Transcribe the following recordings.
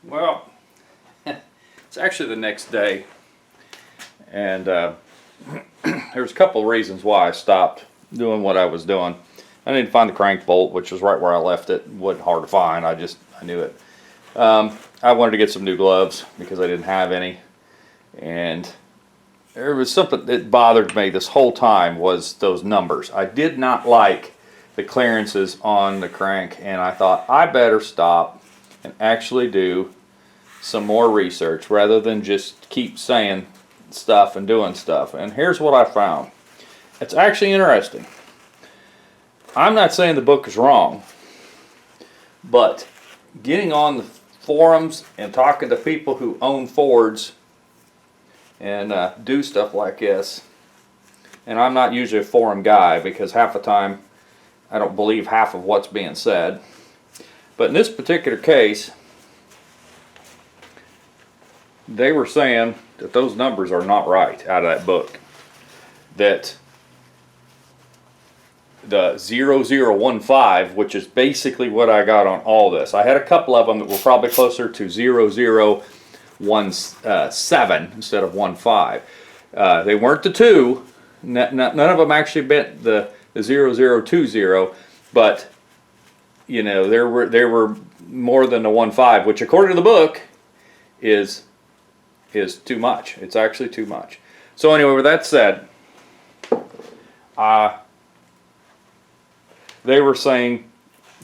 Well, it's actually the next day, and there's a couple of reasons why I stopped doing what I was doing. I didn't find the crank bolt, which was right where I left it. It wasn't hard to find. I knew it. I wanted to get some new gloves because I didn't have any, and there was something that bothered me this whole time was those numbers. I did not like the clearances on the crank, and I thought I better stop and actually do some more research rather than just keep saying stuff and doing stuff. And here's what I found. It's actually interesting. I'm not saying the book is wrong, but getting on the forums and talking to people who own Fords and do stuff like this, and I'm not usually a forum guy because half the time I don't believe half of what's being said, but in this particular case they were saying that those numbers are not right out of that book. That the 0015, which is basically what I got on all this. I had a couple of them that were probably closer to 0017 instead of 15. They weren't the 2. None of them actually bent the 0020, but you know there were more than the 15, which according to the book is too much. It's actually too much. So anyway, with that said, they were saying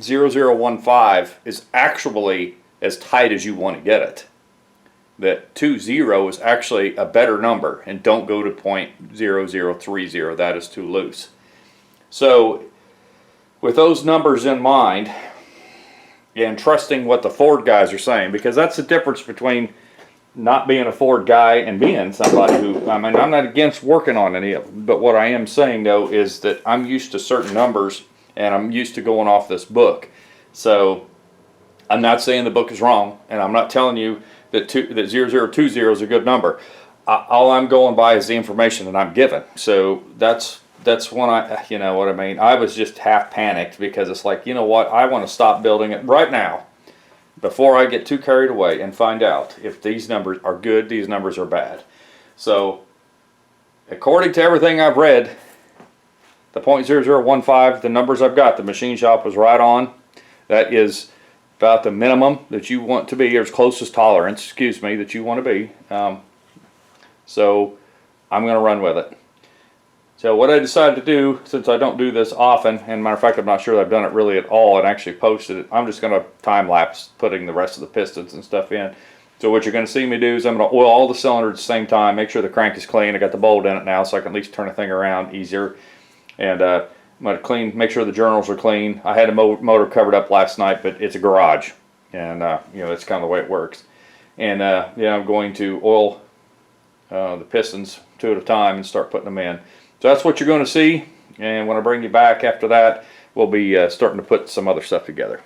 0015 is actually as tight as you want to get it. That 20 is actually a better number, and don't go to .0030. That is too loose. So with those numbers in mind, and trusting what the Ford guys are saying, because that's the difference between not being a Ford guy and being somebody who, I mean, I'm not against working on any of them, but what I am saying though is that I'm used to certain numbers and I'm used to going off this book. So I'm not saying the book is wrong, and I'm not telling you that 0020 is a good number. All I'm going by is the information that I'm given. So that's when you know what I mean. I was just half panicked because it's like, you know what, I want to stop building it right now before I get too carried away and find out if these numbers are good, these numbers are bad. So according to everything I've read, the .0015, the numbers I've got, the machine shop was right on. That is about the minimum that you want to be, or as close as tolerance, excuse me, that you want to be. So I'm going to run with it. So what I decided to do, since I don't do this often, and matter of fact I'm not sure that I've done it really at all and actually posted it, I'm just going to time lapse putting the rest of the pistons and stuff in. So what you're going to see me do is I'm going to oil all the cylinders at the same time, make sure the crank is clean. I got the bolt in it now so I can at least turn the thing around easier. And I'm going to make sure the journals are clean. I had the motor covered up last night, but it's a garage, and you know, that's kind of the way it works. And yeah, I'm going to oil the pistons 2 at a time and start putting them in. So that's what you're going to see, and when I bring you back after that, we'll be starting to put some other stuff together.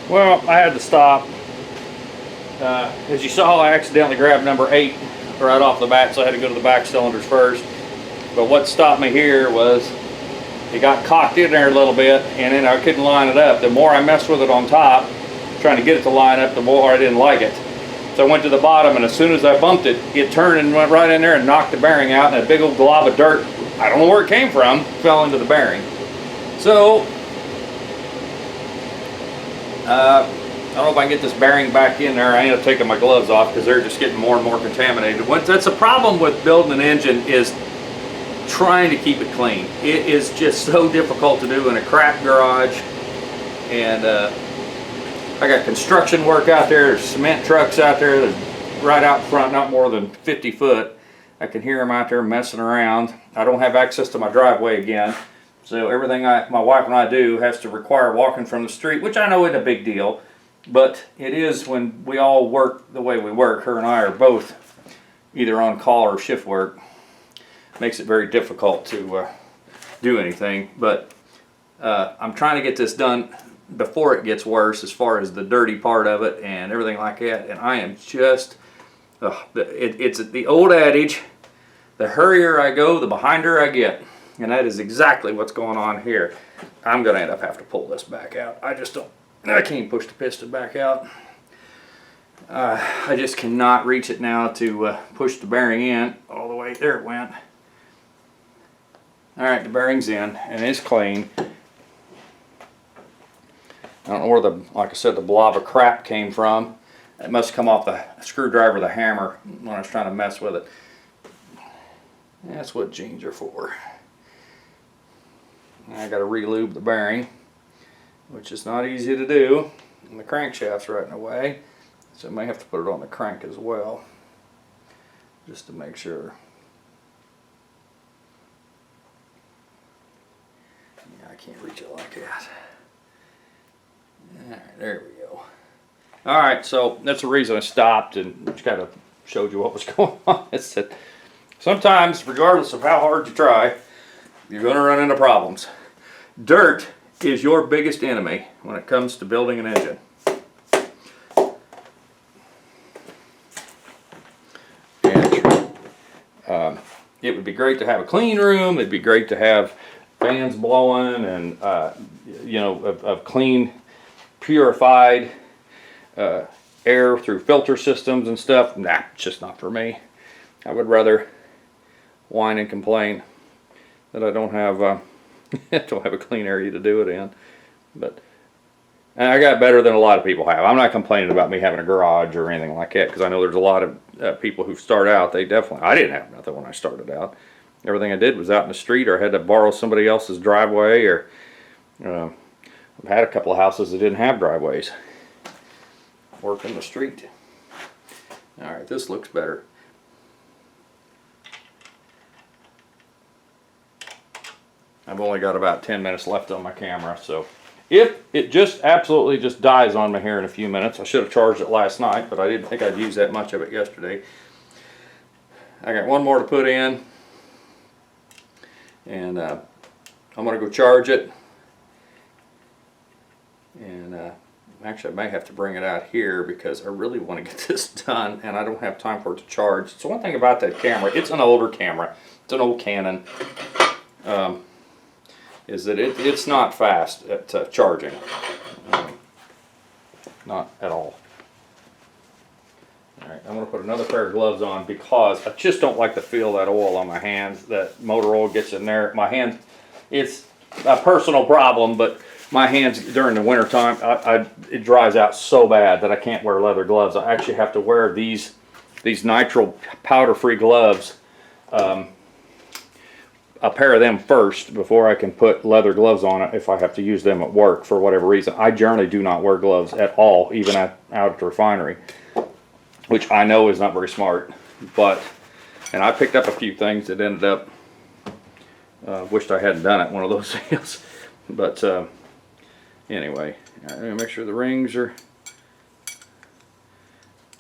Well, I had to stop. As you saw, I accidentally grabbed number 8 right off the bat, so I had to go to the back cylinders first. But what stopped me here was it got cocked in there a little bit, and then I couldn't line it up. The more I messed with it on top, trying to get it to line up, the more I didn't like it. So I went to the bottom, and as soon as I bumped it, it turned and went right in there and knocked the bearing out, and a big old glob of dirt, I don't know where it came from, fell into the bearing. So, I don't know if I can get this bearing back in there. I ended up taking my gloves off because they're just getting more and more contaminated. That's a problem with building an engine, is trying to keep it clean. It is just so difficult to do in a crap garage. And I got construction work out there. There's cement trucks out there. There's right out front, not more than 50 foot. I can hear them out there messing around. I don't have access to my driveway again. So everything my wife and I do has to require walking from the street, which I know isn't a big deal. But it is when we all work the way we work. Her and I are both either on call or shift work. Makes it very difficult to do anything. But I'm trying to get this done before it gets worse, as far as the dirty part of it and everything like that. And I am just, it's the old adage, the hurrier I go, the behinder I get. And that is exactly what's going on here. I'm going to end up having to pull this back out. I can't push the piston back out. I just cannot reach it now to push the bearing in all the way. There it went. Alright, the bearing's in and it's clean. I don't know where like I said, the blob of crap came from. It must come off the screwdriver, the hammer, when I was trying to mess with it. That's what jeans are for. I got to re-lube the bearing, which is not easy to do, and the crankshaft's right in the way, so I may have to put it on the crank as well, just to make sure. Yeah, I can't reach it like that. Alright, there we go. Alright, so that's the reason I stopped and just kind of showed you what was going on. It's that sometimes, regardless of how hard you try, you're going to run into problems. Dirt is your biggest enemy when it comes to building an engine. And it would be great to have a clean room. It'd be great to have fans blowing and you know, of clean, purified air through filter systems and stuff. Nah, it's just not for me. I would rather whine and complain that I don't have don't have a clean area to do it in. But and I got better than a lot of people have. I'm not complaining about me having a garage or anything like that, because I know there's a lot of people who start out, I didn't have nothing when I started out. Everything I did was out in the street, or I had to borrow somebody else's driveway, or I've had a couple of houses that didn't have driveways. Work in the street. Alright, this looks better. I've only got about 10 minutes left on my camera, so if it just absolutely just dies on me here in a few minutes, I should have charged it last night, but I didn't think I'd use that much of it yesterday. I got one more to put in, and I'm going to go charge it, and actually I may have to bring it out here because I really want to get this done, and I don't have time for it to charge. So one thing about that camera, it's an older camera, it's an old Canon, is that it's not fast at charging. Not at all. Alright, I'm going to put another pair of gloves on because I just don't like to feel that oil on my hands. That motor oil gets in there. My hands, it's a personal problem, but my hands during the winter time, it dries out so bad that I can't wear leather gloves. I actually have to wear these nitrile powder-free gloves. A pair of them first before I can put leather gloves on it if I have to use them at work for whatever reason. I generally do not wear gloves at all, even out at the refinery, which I know is not very smart. And I picked up a few things that ended up, wished I hadn't done it, one of those deals. But anyway, I'm going to make sure the rings are,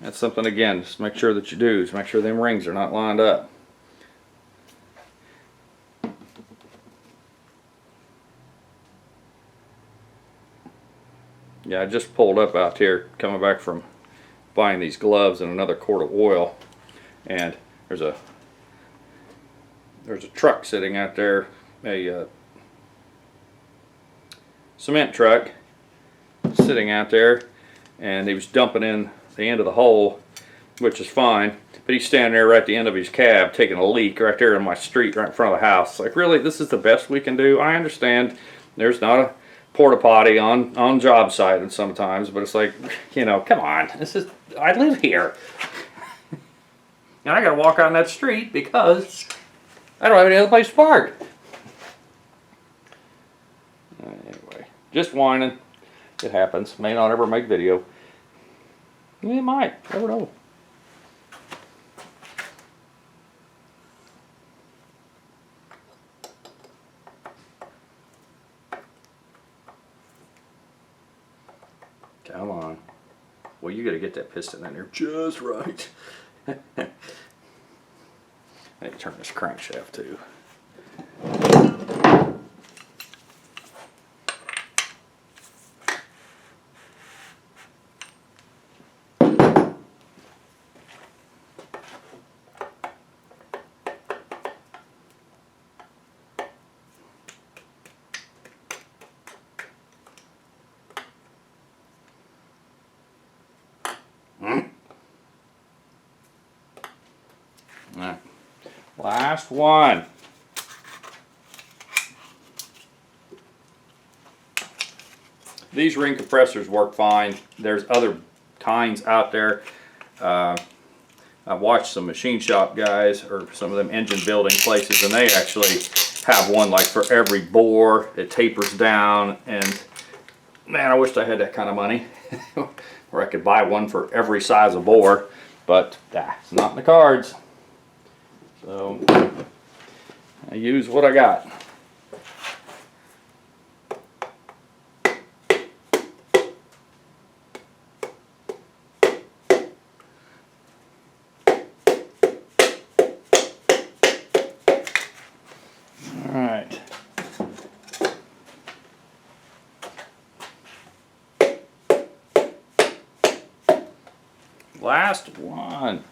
that's something again, just make sure that you do, just make sure them rings are not lined up. Yeah, I just pulled up out here coming back from buying these gloves and another quart of oil, and there's a truck sitting out there, a cement truck sitting out there, and he was dumping in the end of the hole, which is fine, but he's standing there right at the end of his cab taking a leak right there in my street right in front of the house. Like, really, this is the best we can do? I understand there's not a porta potty on job site and sometimes, but it's like, you know, come on, this is, I live here and I gotta walk out on that street because I don't have any other place to park. Anyway, just whining. It happens. May not ever make video. It might, never know. Come on. Well, you got to get that piston in there just right. I need to turn this crankshaft too. Alright, last one. These ring compressors work fine. There's other kinds out there. I watched some machine shop guys or some of them engine building places, and they actually have one like for every bore. It tapers down, and man, I wished I had that kind of money where I could buy one for every size of bore, but it's not in the cards. So I use what I got. All right. Last one.